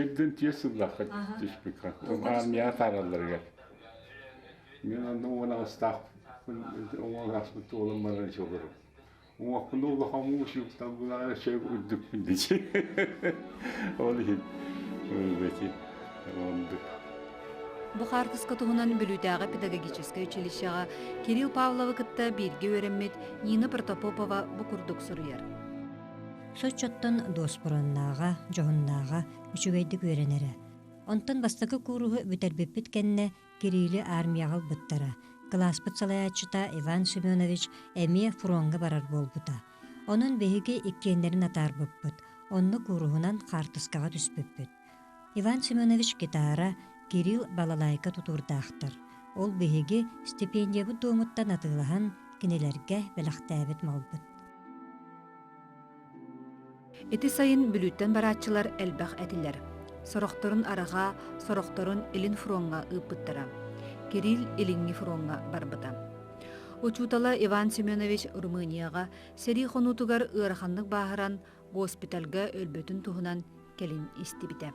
Tüyden tüyesizlakka düşbük. Armiya tarallarga. Men onu astaq. Onu asbıt olanların çoğuru. O hakkında ola hamu şuktan buna şey uyduk bildici. Olayım. Öyleki. Oldu. Бу хартыска туһунан бүлүтәгә педагогическое училищега Кирилл Павлова кытта бирге өреммит Нина Протопопова бу курдук суруяр. Сочоттон доспороннааға, жоғыннааға үчүгейдик үйренере. Онтон бастакы куруһу бүтербиппит кенне Кирилли армияғыл бұттара. Класспыт салаячыта Иван Семенович әмие фронга барар болбута. Онун беһиги иккиеннерин атар бұппыт. Онны куруһунан хартыскаға түспүппүт. Иван Семенович гитара Кирилл балалайка тутурдаахтар. Ол беһиги стипендиябы дуомуттан атыылахан кинелерге белахтаабыт малбыт. Эти сайын бүлүттен бараатчылар элбах этилер. Сорохторун арага, сорохторун илин фронга ыппыттара. Кирилл илинги фронга барбыта. Учутала Иван Семенович Румынияга сери хонутугар ыраханнык баһыран госпитальга өлбөтүн туһунан келин истибите.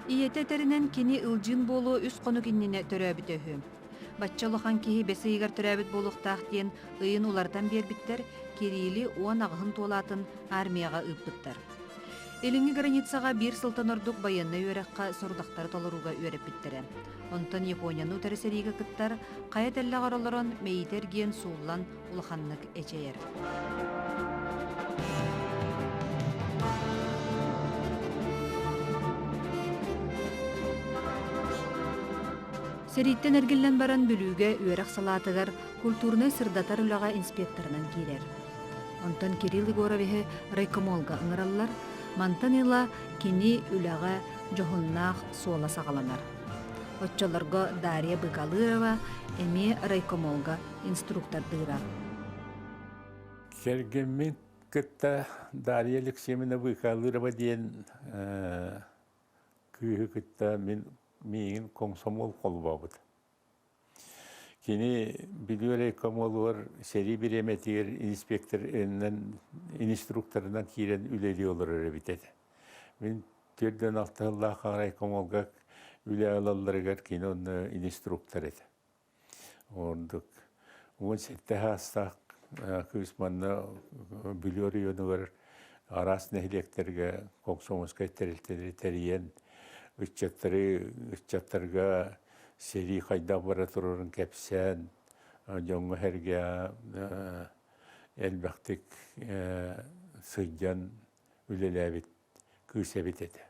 Иететеринен кини ылжын болу үс кону киннине төрөбүт өһү. Батчалыхан киһи бесыйгар төрөбүт болуктаах диен ыйын улардан бербиттер Кирилли уан агын толатын армияга ыппыттар. Элинги границага бир сылтан ордук байынны үйрекка сордактар толоруга үйреппиттере. Онтон Японияны тересериге кыттар кая телле гараларан мейитер гиен суулан улаханнык эчейер. Сериттен эргиллен баран бүлүүгө үөрек салаатыгар культурный сырдатар үлага инспекторынан кирер. Онтон Кирилл Егоровихе райкомолга ыңыраллар, мантан ила кини үлага жоһуннаах суола сагаланар. Отчолорго Дарья Быкалырова эми райкомолга инструктор дыра. Сергемин кытта Дарья Алексеевна Быкалырова диен күйі кытта мейін комсомол қолбабыд. Кені білуер комолуар сери биреметигер инструкторынан кирен үлели олар өребитеді. Мен төрден алтығылла қағырай комолға үле алаларығар кені оны инструктор еді. Орындық. Он сетті хастақ күсманны білуер үйені арас нәхілектерге комсомолскай тәрелтері үтчаттарға сери қайда бара тұрырын кәпсән, жоңғы әрге әлбәқтік сыйджан үлеләбет, күсәбет еді.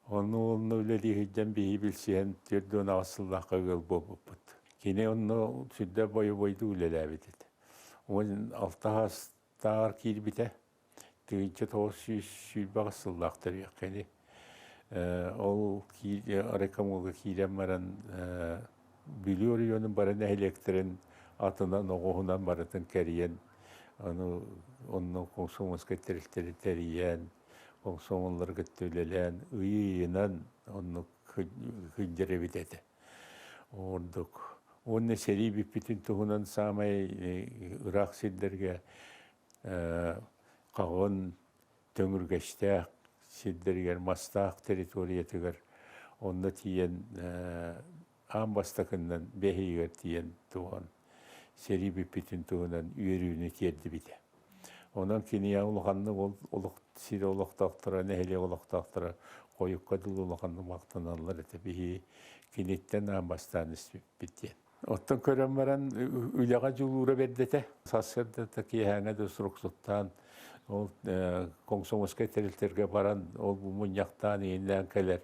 Оны үлелі хыджан бейі білсен түрден асыллаққа ғыл болбыппыд. Кене оны сүрді бойы-бойды үлеләбет еді. Оның алты хастағар кейлбіті, түгінші тоғыз сүйбақ асыллақтыр еқені. Ол рекомолга кирен баран билиор йонун баран электрин атынан оғуынан баратын кәриен онны комсомолска терилтериен комсомоллар көттөлелен ыйынан онны хыджеребит эти. Ордук онны сери биппитин туһунан самай Ирак силдерге кагын төңүргештәк сиддергер мастақ территориятыгар онны тиен амбастакыннан бехигер тиен туған сери биппитин туғынан үйерүүнү керди бите. Онан кения улаханны олық сире олықтақтыра, нәхеле олықтақтыра қойыққа дыл улаханны мақтаналар еті бихи кенеттен амбастан бітті. Оттан көрен баран үліға жылуыра бердеті. Сасырды кейхәңе дөсірұқсыттан ол комсомолскай терилтерге баран ол мұньяқтан ейінлән кәлер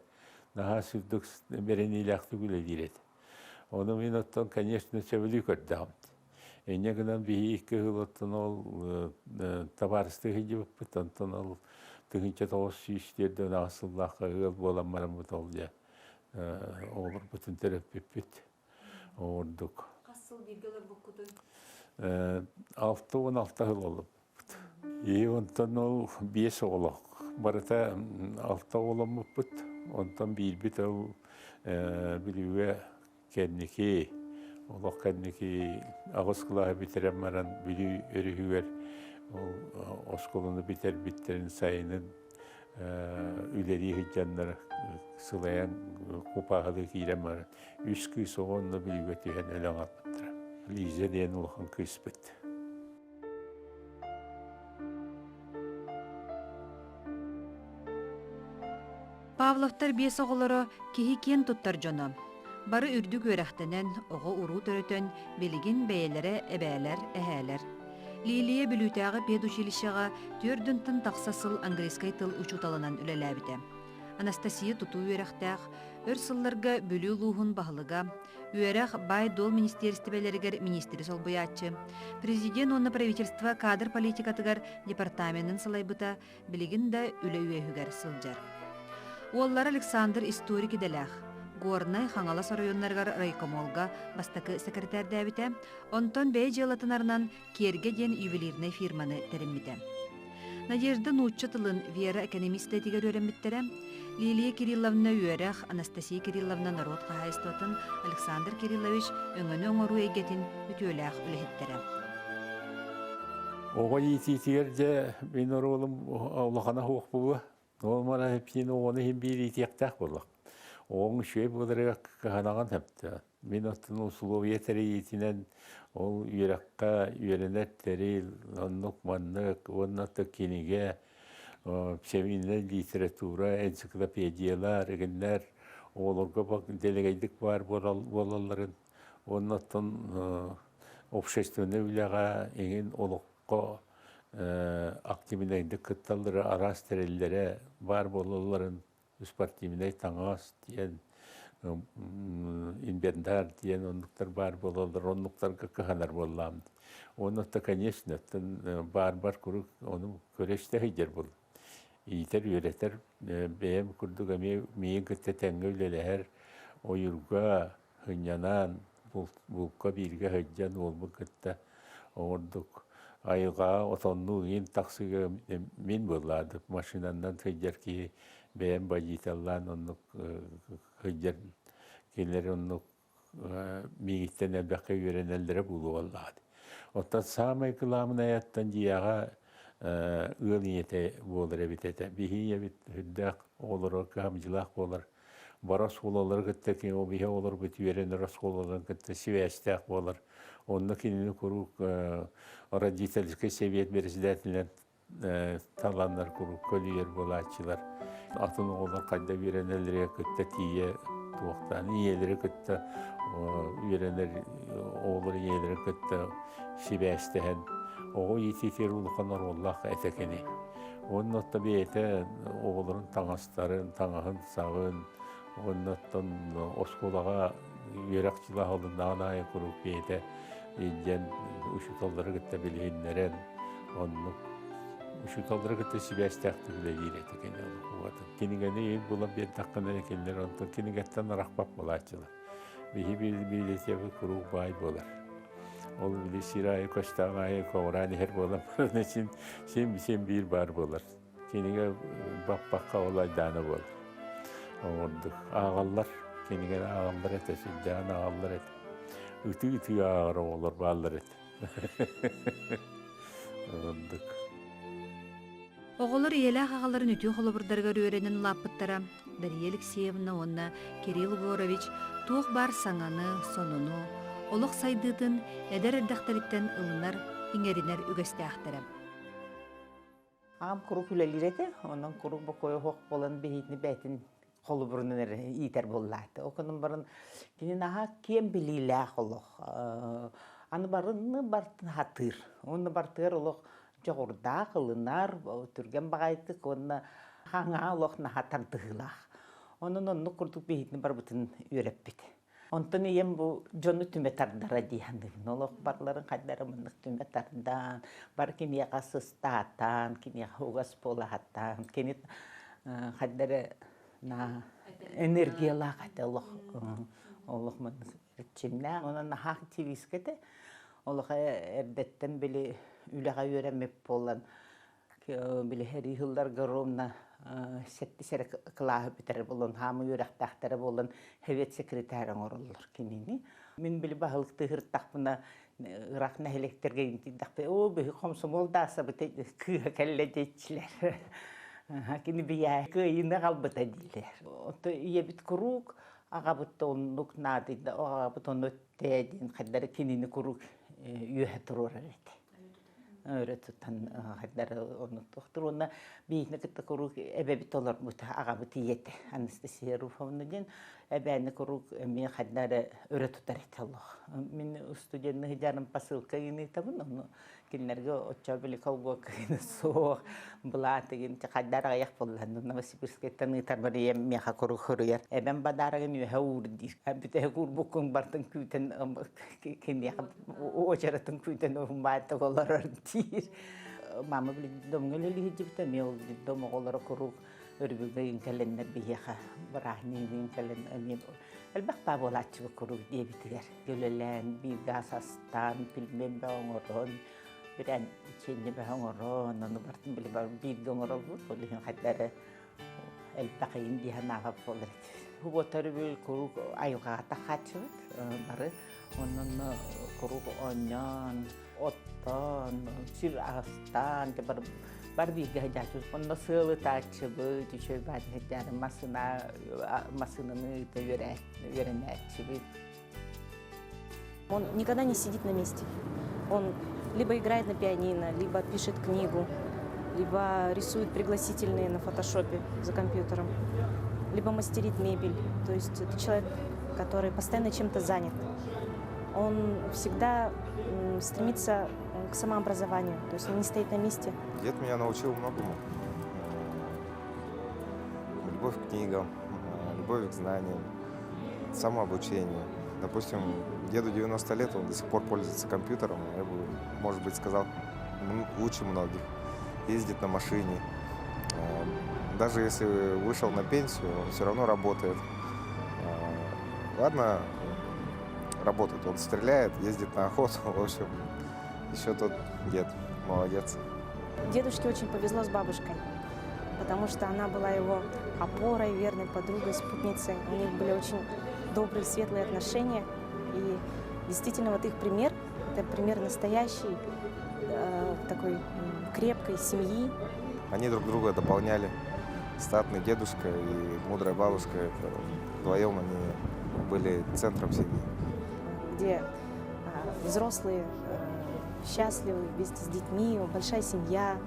наха сүрдік берен илақты күлі дирет. Оны мен оттан, конечно, сөбілі көрдім. Эне гынан бихи икки хылыттын ол табарысты хиджи бұппыт, онтан ол тыгынча тоғыз сүйістерден асыллаққа ыл болан марам бұт ол же. Олар бұтын төрөп бүппіт. Ордук. Қасыл бергелер бұққыды? 6-16 хыл олып. Онтан ол 5 олақ. Барыта 6 олам бұппыт. Онтан бейбіт ол білуге кәдінеке, олақ кәдінеке ағыз қылағы бітерем маран білу өрігігер осколыны бітер біттерін сайынын үлері хиджанлар сылаян қопағылы кейрем маран. Үш күй соғынны білуге түйен өлің алпыттыра. Лизе дейін ұлған күйс біт. Павловтар бес оғылары кеһи кен туттар жоны. Бары үрдүк өрәхтенен, оғы уру төрөтөн, белигин бәйелері әбәлер, әхәлер. Лилия бүлүтәғы педучилищаға түрдінтін тақсасыл английскай тыл учуталынан үлеләбіті. Анастасия туту өрәхтәқ, өр сылларға бүлі луғын бағылыға, өрәқ бай дол министерстібелергер министері солбуятчы, президент оны правительство кадр политикатыгар департаментін сылайбыта, білігін да үлі үйәхігер сылжар. Олар Александр историки делях. Горнай Хаңалас районнаргар райкомолга бастакы секретарь дәбите, онтон бәй желатынарынан керге ден ювелирный фирманы тәрімміді. Надежда Нучча тылын Вера экономистле тигер өрәмбіттере, Лилия Кирилловна үйерәқ, Анастасия Кирилловна народ қағайстуатын, Александр Кириллович өңіні оңыру егетін үтөләқ үліхеттере. Оға ететігер де мен оролым аулақана хоқ бұғы. Ол мана хепсин оны хем бир итияқтақ болық. Оң шөй бұлырық қағанаған әпті. Мен оттың условия тәрі етінен ол үйераққа үйерінеттері, оннық маннық, оннаты кенеге, семейні литература, энциклопедиялар, егінлер, оларға бақ делегейдік бар болаларын. Оннатын общественный үліға еңін олыққа активинайдық кытталары арас тәрелері бар болаларын спортивнай таңас дейін инвентар дейін онлықтар бар болалар, онлықтарға қағанар боламды. Онлықта, конечно, бар күрік оның көрешті хейдер бұл. Ийтер үйретер бәйім күрдіға мейін күтті тәңгі өлелер ойырға хынянан бұлқа бірге хейден олбы күтті ордық. Айға отонну ең тақсыға мен болады. Машинандан хейдер ки бәйім бәжеталан онық хейдер келер онық мейгіттен әлбәққа үйренелдері бұлу олады. Оттан самай кыламын аяттан жияға ыл ниеті болыр әбітеті. Бихи әбіт хүддәқ олар, қамжылақ болар. Барас олалар күтті кен, о бихи олар бүт үйренер рас олалар күтті сивәстәқ болар. Онны кинини курук родительский совет председателен таланнар курук көлүйер болачылар. Атын олар кайда үйренелерге күтті тие туақтан, иелері күтті үйренер олар иелері күтті сибәстәһен. Оғы ететер ұлықанар олақ әтекені. Onun otta beyte oğulların taŋastарын, taŋahın sağın, onun ottan oskolağa yürekçilah olundağın ayı kurup beyte jen uşutalları gıtta bilhinleren, onun uşutalları gıtta sibestekti bile direti kene oğuvatın. Kinigeni el bulan bir dakikadan ekenler, ondan kinigetten araqbap bolağıçılar. Bihi bir kurup bay bolar. Ol bile sirayı koştağayı kovrani her bolamların için sen bir bar bolar. Kenige bakka olay dana bolar. Orduk ağallar, kenige ağallar etesin, dana ağallar et. Ütü ağır olur, bağlar et. Orduk. Oğullar iyelak ağaların ütü holuburdargar öğrenin lapıttara, Дарья Алексеевна онна Кирилл Горович туох бар саңаны, сонуну, олық сайдыдын әдер әрдақтарыттен ылынар, иңеринер үгістәқтірі. Ағам құрук үлелереді, оның құрук бұқойы хоқ болын бейітіні бәйтін қолы бұрынын итер боллады. Оқының барын кенен аға кем білейлі қолық. Аны барыны бартын хатыр. Оны бартыр олық жоғырда қылынар, түрген бағайтық, оны хаңа олықны хатардығылақ. Onun onu kurduk beyitini barbutun üretbit. Ondan iyem bu jonu tüme tardara diyandı. Nolok barların kadları mınlık tüme tardan. Bar kini yakasız tahtan, kini yakugas pola hatan, kini kadları na energiyalar kadar Allah mınlık çimler. Ona na aktivist kete. Allah erdetten bile ülağa öğrenmep olan bile her yıllar garomna setti sere kılahı biter bolon hamı yörek tahtara bolon hevet sekreterin orulur kinini. Min bile bahalıkta hırtak buna Irak nehelekterge inti dakpe o be komsomol da sabıte kıha kelle geççiler. Kini biya kıyına kalbıta diler. Oto iya bit kuruk agabıt onluk nadı da agabıt onu tedin kadar kinini kuruk yuhaturur evet. Öyle tutan kadar onu doktor ona bir ne kadar kuruk ebe bit olur muta agabıt yete anestesiya ruhunun ebeni kuruk mi kadar öyle tutar Allah. Min studiyanı hicanım pasıl kayını tabun onu kinlerge oçabili kavga kayını soğuk bulatigin kadar ayak pollandı namasi bisikletten tabariye mi kuruk huruyar eben badaragın yuhurdi abite kur bukun bartın küten kinni o çaratın küten o mata kolar dir mama bili domgele hijibte mi ol domo kolar kuruk örgügeyin kalender biyaha barahnin kalen amin elbette bolatçı kuruk diye bitiler gölelen bir gasastan filmem bağıron bir an içinde bağıron onu bartın bile bir dongorol bu lihin kadar elbette diye nafap olur bu tarafı kuruk ayuka takatçılık barı onun kuruk onyan ottan sir astan tebar barbi gajatu onun sığlı taçıbı düşey badhejar masınını öğrenetçibi. Он никогда не сидит на месте. Он либо играет на пианино, либо пишет книгу, либо рисует пригласительные на фотошопе за компьютером, либо мастерит мебель. То есть это человек, который постоянно чем-то занят. Он всегда стремится к самообразованию, то есть он не стоит на месте. Дед меня научил многому. Любовь к книгам, любовь к знаниям, самообучению. Допустим, деду 90 лет, он до сих пор пользуется компьютером, я бы, может быть, сказал, лучше многих. Ездит на машине. Даже если вышел на пенсию, он все равно работает. Ладно, работает, он стреляет, ездит на охоту, в общем, еще тот дед, молодец. Дедушке очень повезло с бабушкой, потому что она была его опорой, верной подругой, спутницей. У них были очень добрые, светлые отношения. И действительно, вот их пример, это пример настоящей, такой крепкой семьи. Они друг друга дополняли. Статный дедушка и мудрая бабушка, это вдвоем они были центром семьи. Где взрослые счастливы вместе с детьми, большая семья,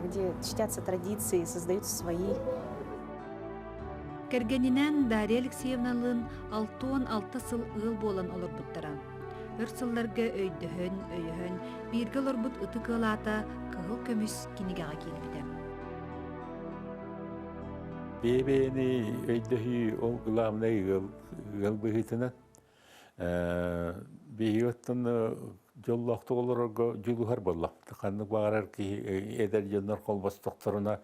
где чтятся традиции, создаются свои. Кергенинен Дарья Алексеевналын 6-6 сыл ыл болан олар буттара. Үрсылларга өйдөхөн, бирге олорбут ыты кылата, кыгыл көмүс кинигага келбиде. Бебени өйдөхү ол гыламнай гыл быхытына. Бейоттан жоллақты оларға жүлігар болла. Қанның бағарар ки едер жондар қолбас тоқтарына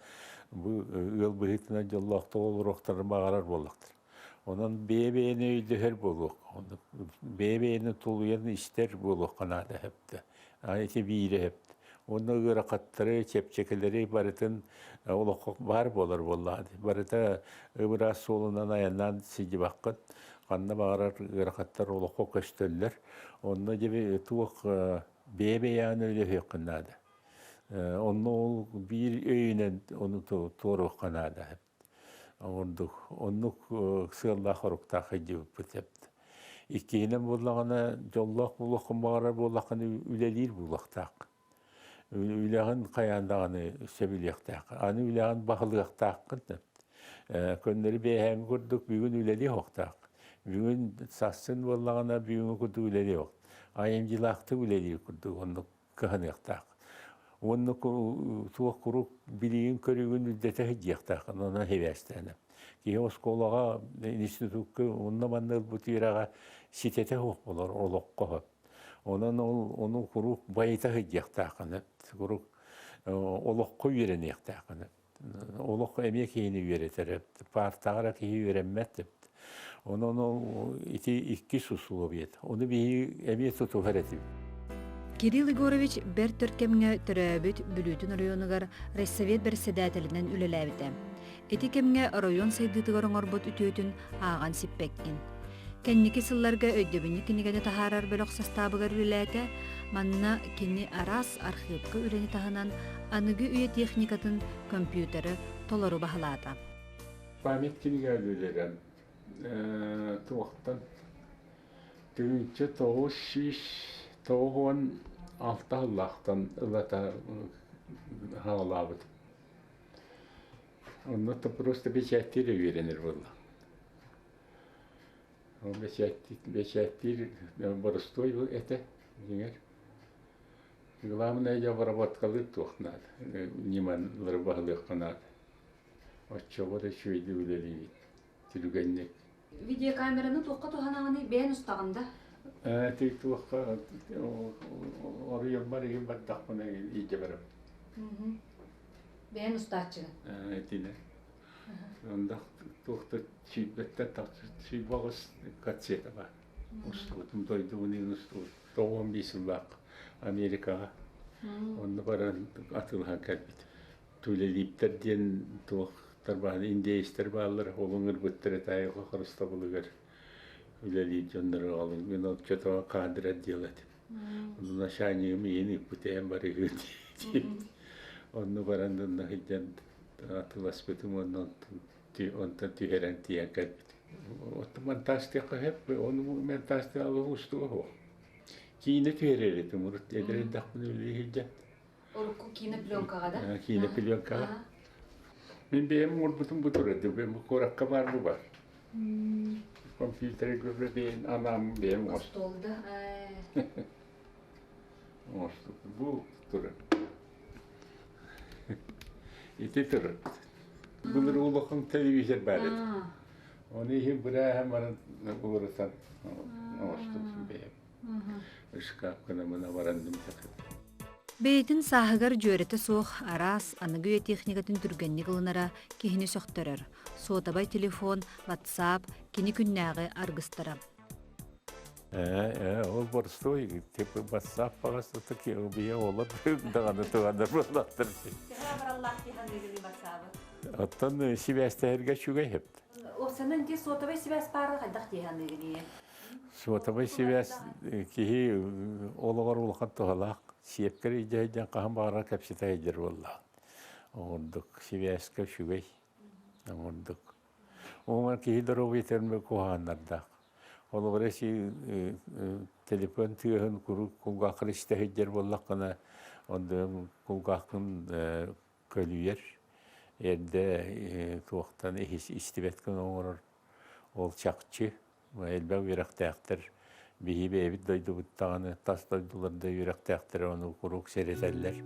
ыл быхытына жоллақты оларықтарын бағарар боллақтыр. Онан бебені өйдөхер болуқ. Бебені тұлуен істер болуқ қанады әпті. Айке бейірі әпті. Оны ғыра қаттары, чепчекелері барытын олық бар болар болады. Барыта ұбыра солынан аяннан сиді баққын. Қанна бағарар ғырақаттар олыққа көштөллер. Онна жебе туық бебе яны өлі өйқынады. Онна ол бір өйінен оны туырық қанады. Онны сығыллақ ұрықтақ өйдеп бүтепті. Иккейінен болағына жоллақ болақын бағарар болақын үлелер болақтақ. Үләғін қаяндағаны сөбілектақ. Аны үләғін бағылықтақ. Көнлері бейхен көрдік бүгін үлелі оқтақ. Бүгін сасын болағына бүгін күрді үлелі оқ. Айымжылақты үлелі күрді оны кығынықтақ. Оны туық құруқ білейін көрігін үлдеті хыджияқтақ. Оны хевестені. Кие осколага институтка онна манныл бутирага ситете хок болар олокко. Онан onu kuruк байта хыдяктаканы. Kuruк олокко үйренектаканы. Олокко эмек кейини үйретер. Партагара кии үйренмет. Онон ити икки сусулу бет. Оны би эмек туту харетип. Кирилл Егорович бер төркемге төрөбүт Бүлүтүн районугар Райсовет председателинен үлеләбите. Эти кемге район сайдытыгар оңорбот үтөтүн ааган сиппеккин. Кенники сылларга өйдөбүнү кинигене тахарар бөлөк составыгар үлеләте, манна кини арас архивка үлени таханан аныгы үйе техникатын компьютері толору бахалата. Память киниге үлелерен. Туақтан түгінші тоғы шиш тоғын алта лақтан ылата хағалабыд. Онда просто печаттері үйренер болды. Печаттері бұрыстой бұл әті. Главное, я обработкалы тухнат, неман ларбахлых канат. Отчего да швейді үлелейді, тюргеннек. Видеокамераны тоққа туханағаны бәйін ұстағында? Тек туаққа орыйым бар еген бардақ бұна иге барам. Бәйін ұстағычыға? Әтіне. Онда туақта чүйбеттен тақсы чүйбағыз қатсеті бар. Ұстығытым дойды ұнын ұстығы. 15 бақ Америкаға. Онда баран атылған кәлбет. Төлелейіптерден туақтар бағын индейістер бағылар. Олың үрбіттері тайығы қырыста бұлығыр. Үлелейіп жонлары қалың. Мен ол көтіға қадыра делады. Онда шайнығым ені бұтайын бар егі дейіп. Онда барандың нағыден атылас бітім ондан түйерен тиян кәлбет. Отты мантастыққа хеп, оны мантастық алығы ұстығы хоқ. Киіне түйереледі, мұрт едірен дақпын өлі Орукку киіне пленкаға да? Киіне пленкаға. Мен бейім мұрбытым бұтыр еді, бейім қораққа бар бұ бар. Компьютері көрі бейін анам бейім ост. Остолды. Ост. Бұл тұры. Еті тұры. Бұлыр ұлықың телевизор бар еді. Оны ең бір әйім барын бұлырысан. Остылсын бейім. Шкафкана мына барандым тақыды. Бейтін сағығар жөреті соқ арас аныгы үйе техникатын түргенні қылынара кехіне соқтырыр. Сотабай телефон, WhatsApp, кені күннәғі арғыстыра. Ол борстой, тепі WhatsApp бағасы тұки ұбия олар дағаны тұғандар болақтыр. Оттан сибәстәерге шүгей хепті. Осының де сотабай сибәс бары қайдақ дейханы гіне? Сотабай сибәс кеге олығар ұлған тұғалақ. Сиепкер идеядан қаһан бағара кәпсеті әйдер болла. Оңырдық, сибәске шүгей. Оңырдық. Оңыр кейі дұру бетермі қуғаннардақ. Олығыр әсі телефон түйіғін құлғақыр істі әйдер боллақ қана. Онды құлғақын көлүйер. Әрді туақтан істібеткін оңырыр. Ол чақчы. Әлбәу верақтаяқтыр. Бихи бейбит дойду бұттағаны, тас дойдуларды үйректаяқтыры оны құруқ серетәлілер.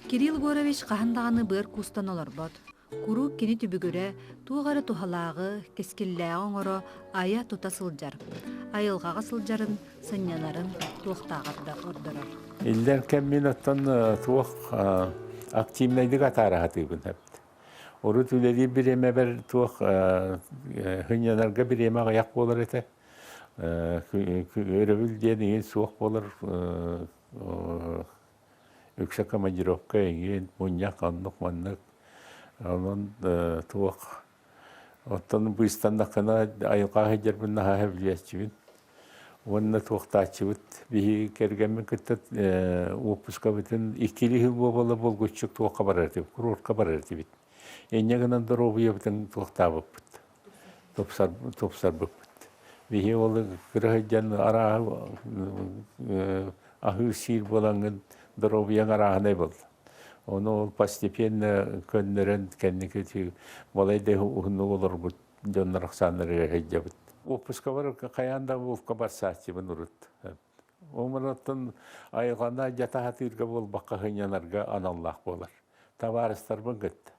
Кирилл Егорович қағындағаны бір кустан олар бот. Құруқ кені түбігірі туғары тухалағы, кескілләғі оңыры ая тута сылжар. Айылғаға сылжарын, сынянарын туқтағырды ордырыр. Иллер кәммен оттан туық активнайды қатары ғатығын әпті. Оры түлелі біреме бір туық хынянарға біреме ғаяқ болар еті. Өрөбіл деген суық болар, өкші командировка еңген, мұньяқ, аннық, маннық, онын туық. Оттан бұйыстанда қана айылға жербін наға әбілиясчыбын. Онына туықтачы бұд. Бейі кәргенмен күттіт опуска бұтын 2 жыл болы бол көтшік туыққа барар деп, құрорқа барар деп. Енегінен дұру бұйы бұтын туықта бұп бұд. Топсар бұп бұд. Бейі олы күріғыден арағы ағы сир болаңын дұру бұян арағынай болды. Оны ол постепенно көннерін кәнні көті болайды ұғыны олар бұд, жонлар ақсанлары ғайда бұд. Опуска бар қаянда олқа бар сәтті бұн ұрыд. Омыраттың айылғанда жатаға түрге бол баққа ғынянарға аналлақ болар. Таварыстар бұн күтті.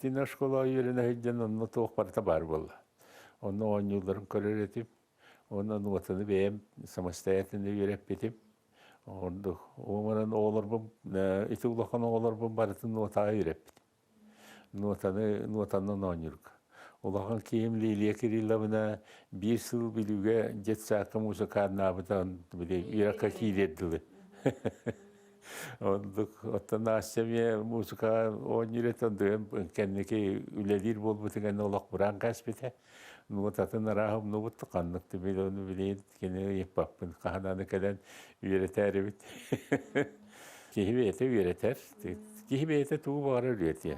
Бастина школа үйрен әйден онны тоқ барта бар болла. Онны 10 yılların көрер етіп, онны нуатыны бәйім самостоятельно үйреп бетіп, Оңырын оларбым, ити улақан оларбым барытын нуатаға үйреп. Нуатанын оңырық. Улақан кейім Лилия Кирилловна bir сыл білуге жет сақы музыканы абыдан үйраққа кейдеділі. Оттан астеме музыка оңырет ондығын кәннеке үлелер бол бұтыған олақ бұран қас бете. Нуататын арағым нуатты қаннықты бел оны білейін кені еппаппын. Қағананы кәден үйретәрі біт. Кейбеті үйретер. Кейбеті туы бағары үйреті.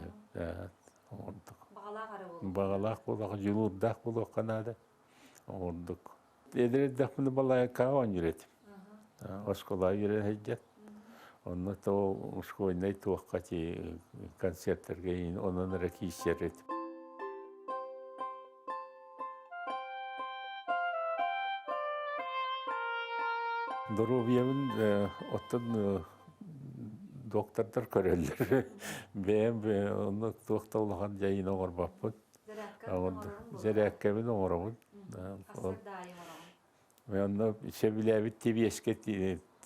Бағалақ болақ, жылурдақ болақ қанады. Ондық. Едірдақ мұны балай қауан үйретім. Оскола үйретіп. Оны тоу шкойнай туаққа концерттерге онын рәкейістер етіп. Здоровьевін оттан доктордар көрелер. Бәйім оны тоқталған жайын оғыр баппын. Зәрәккәбін оғырабын. Оны шәбіләбіт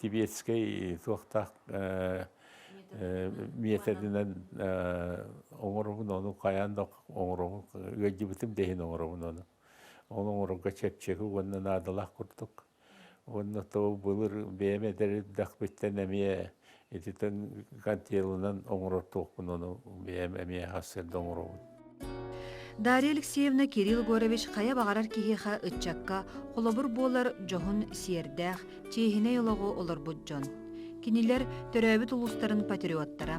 тибетскай тоқтақ методынан оғырабын, оны қаяндық оғырабын, өйдібітім дейін оғырабын оны. Оны оғырабға чәпчегі, онын адылақ құрдық. Оны тоу бұлыр бәйімедері дақбеттен әмее ететін қантелынан оңырыр тоқпын оны бәйім әмее қасырды оңырабын. Дарья Алексеевна Кирилл Горович қая бағарар кейіға үтчакка қолабыр болар жоғын сиердәқ, чейхіне елоғы олар бұджон. Кинилер төрәбіт ұлыстарын патриоттара.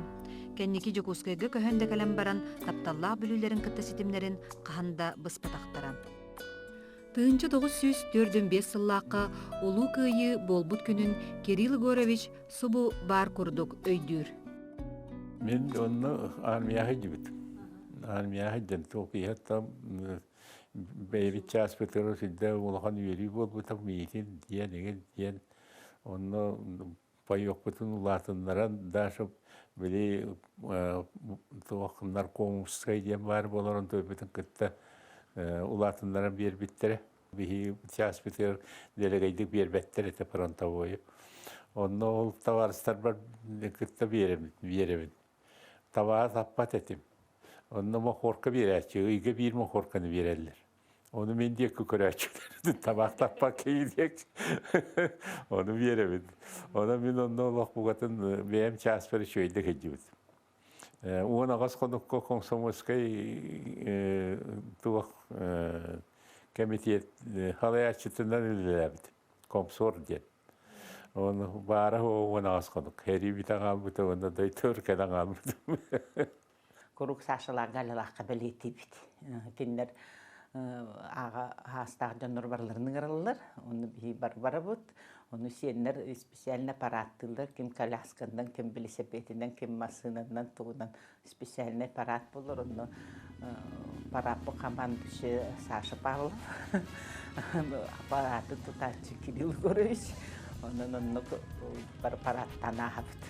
Кәннекі жүкускайғы көхенді кәлем баран тапталлақ бүлілерін кітті сетімлерін қағанда бұспатақтара. Тыынчы 945 сыллаққа олу күйі болбут күнін Кирилл Горович субу бар күрдік өйдүр. Мен оны армияға жібітім. Армияға жібітім. Тоқияттам бәйбіт час бітірі сүлді олған үйері болбутам мейтін дейін. Оны пайоқ бұтын ұлатынларан дашып біле тоқынлар қоңыстығай дейін бар боларын төбетін күтті. Улатынларын бер биттері. Бихи час бітер делегейдік бер бәттер еті пронта бойы. Онны ол таварыстар бар күтті беремін. Таваға таппат етім. Онны мақорқа берәтші, үйге бір мақорқаны берәлілер. Оны мен де күкірәтшілерді табақ таппақ кейдек. Оны беремін. Оны мен онны олақ бұғатын бәйім час бәрі шөйді кәдебіт. Уын ағас қоныққа Комсомольскай туақ комитет халаячытынан үліләбді. Комсор ден. Оны бары уын ағас қонық. Хәри бітан албыты, оны дай түркәдан албыты. Құруқ сашылар ғалылаққа білеті біт. Кенлер аға хастағы жаныр барларының ырылылар. Оны бар бұд. Onu siyenler spesialine aparattırlar. Kim kalaskandan, kim bilisepetinden, kim masınından, tuğundan spesialine aparat bulur. Onu aparatı kaman dışı Saşa Pavlov. Aparatı tutar Kirill Gorovich. Onun aparattan ahaptı.